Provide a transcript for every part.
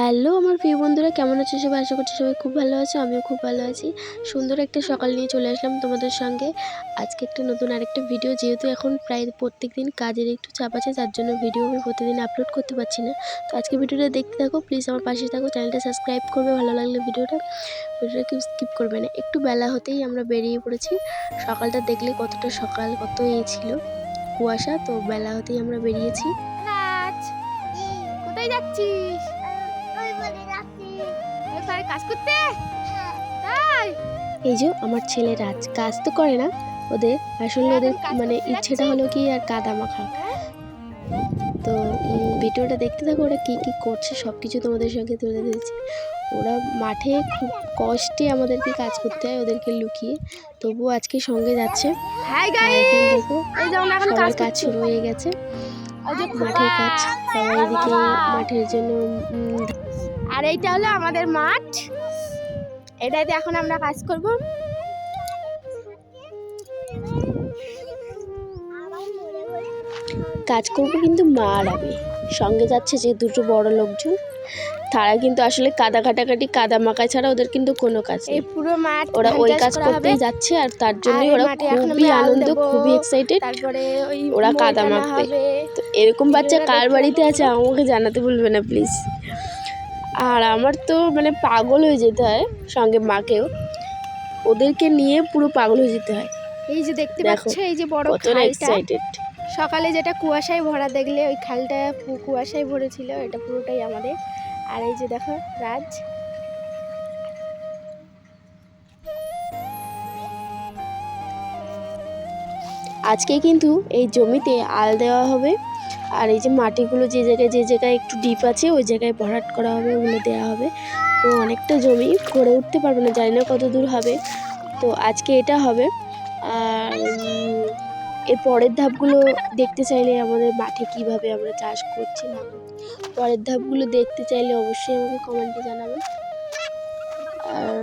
Hello আমার প্রিয় বন্ধুরা, কেমন আছো সবাই? আশা করছি সবাই খুব ভালো আছো। আমিও খুব ভালো আছি। সুন্দর একটা সকাল নিয়ে চলে আসলাম তোমাদের সঙ্গে। আজকে একটা নতুন আরেকটা ভিডিও, যেহেতু এখন প্রায় প্রত্যেক দিন কাজের একটু চাপ আছে, যার জন্য ভিডিও আমি প্রতিদিন আপলোড করতে পারছি না। তো আজকে ভিডিওটা দেখতে থাকো, প্লিজ আমার পাশে থাকো, চ্যানেলটা সাবস্ক্রাইব করবে ভালো লাগলে ভিডিওটা কেউ স্কিপ করবে না। একটু বেলা হতেই আমরা বেরিয়ে পড়েছি। সকালটা দেখলে কতটা সকাল, কত ছিল কুয়াশা, তো বেলা হতেই আমরা বেরিয়েছি। কোথায় যাচ্ছিস? কাজ করতে? তাই এই যে আমার ছেলে রাজ কাজ তো করে না, ওদের আসলে ওদের মানে ইচ্ছেটা হলো কি আর কাদা মাখা। তো ভিডিওটা দেখতে থাকো, ওরা কী কী করছে সব কিছু তোমাদের সঙ্গে তুলে ধরেছি। ওরা মাঠে খুব কষ্টে আমাদেরকে কাজ করতে হয়, ওদেরকে লুকিয়ে, তবুও আজকে সঙ্গে যাচ্ছে। দেখো সবার কাজ শুরু হয়ে গেছে, মাঠের কাজ। সবাই এদিকে মাঠের জন্য আর এইটা হলো আমাদের মাঠ, এটাতে এখন আমরা কাজ করব। কাজ করবো কিন্তু মা আর আমি, সঙ্গে যাচ্ছে যে দুটো বড় লোকজন, তারা কিন্তু আসলে কাদা কাটাকাটি কাদা মাখা ছাড়া ওদের কিন্তু কোনো কাজ নেই। পুরো মাঠ ওরা ওই কাজ করতেই যাচ্ছে, আর তার জন্যই ওরা খুবই আনন্দ, খুবই এক্সাইটেড। ওরা কাদা মাখবে। তো এরকম বাচ্চা কার বাড়িতে আছে আমাকে জানাতে ভুলবে না প্লিজ। আর আমার তো মানে পাগল হয়ে যেতে হয়, সঙ্গে মাকেও, ওদেরকে নিয়ে পুরো পাগল হয়ে যেতে হয়। এই যে দেখতে পাচ্ছ, এই যে বড় খালটা, সকালে যেটা কুয়াশায় ভরা দেখলে, ওই খালটা কুয়াশায় ভরেছিল, এটা পুরোটাই আমাদের। আর এই যে দেখো রাজ, আজকে কিন্তু এই জমিতে আল দেওয়া হবে, আর এই যে মাটিগুলো যে জায়গায় একটু ডিপ আছে ওই জায়গায় ভরাট করা হবে, ওগুলো দেওয়া হবে। তো অনেকটা জমি করে উঠতে পারবো না, জানি না কত দূর হবে। তো আজকে এটা হবে। আর এর পরের ধাপগুলো দেখতে চাইলে আমাদের মাঠে কিভাবে আমরা চাষ করছি না, পরের ধাপগুলো দেখতে চাইলে অবশ্যই আমাকে কমেন্টে জানাবে। আর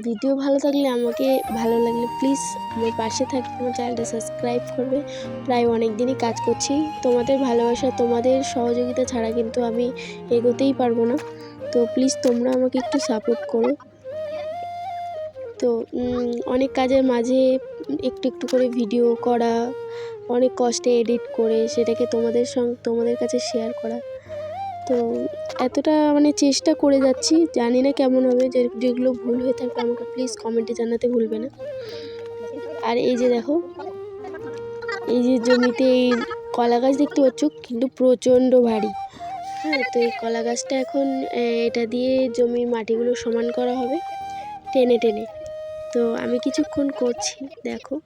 ভিডিও ভালো থাকলে, আমাকে ভালো লাগলে প্লিজ আমার পাশে থাকবে, আমার চ্যানেলটা সাবস্ক্রাইব করবে। প্রায় অনেক দিনই কাজ করছি, তোমাদের ভালোবাসা, তোমাদের সহযোগিতা ছাড়া কিন্তু আমি এগোতেই পারবো না। তো প্লিজ তোমরা আমাকে একটু সাপোর্ট করো। তো অনেক কাজের মাঝে একটু একটু করে ভিডিও করা, অনেক কষ্টে এডিট করে সেটাকে তোমাদের কাছে শেয়ার করা, তো এতটা মানে চেষ্টা করে যাচ্ছি, জানি না কেমন হবে। যেগুলো ভুল হয়ে থাকবে আমাকে প্লিজ কমেন্টে জানাতে ভুলবে না। আর এই যে দেখো, এই যে জমিতে এই কলা গাছ দেখতে পাচ্ছ, কিন্তু প্রচণ্ড ভারী। হ্যাঁ, তো এই কলা গাছটা এখন এটা দিয়ে জমির মাটিগুলো সমান করা হবে টেনে টেনে। তো আমি কিছুক্ষণ করছি, দেখো।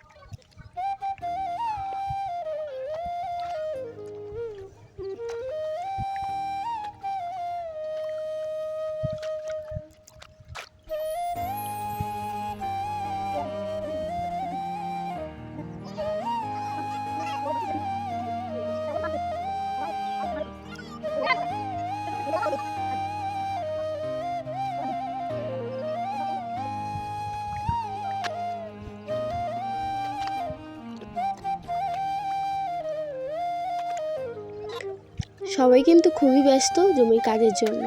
সবাই কিন্তু খুবই ব্যস্ত জমির কাজের জন্য।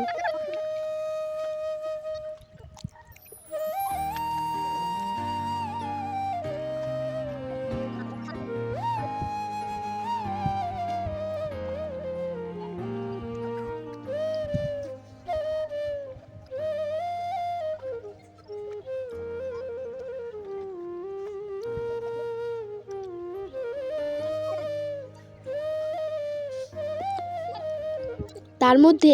তার মধ্যে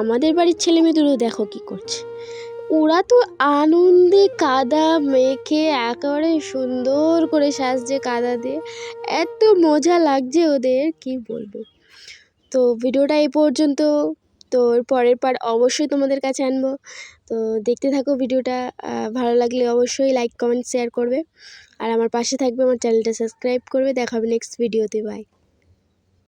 আমাদের বাড়ির ছেলে মেয়েদেরও দেখো কি করছে, ওরা তো আনন্দে কাদা মেখে একেবারে সুন্দর করে সাজছে কাদা দিয়ে, এত মজা লাগছে ওদের কি বলবো। তো ভিডিওটা এই পর্যন্ত, তো পরের পার্ট অবশ্যই তোমাদের কাছে আনবো। তো দেখতে থাকো ভিডিওটা, ভালো লাগলে অবশ্যই লাইক কমেন্ট শেয়ার করবে, আর আমার পাশে থাকবে, আমার চ্যানেলটা সাবস্ক্রাইব করবে। দেখা হবে নেক্সট ভিডিওতে, বাই।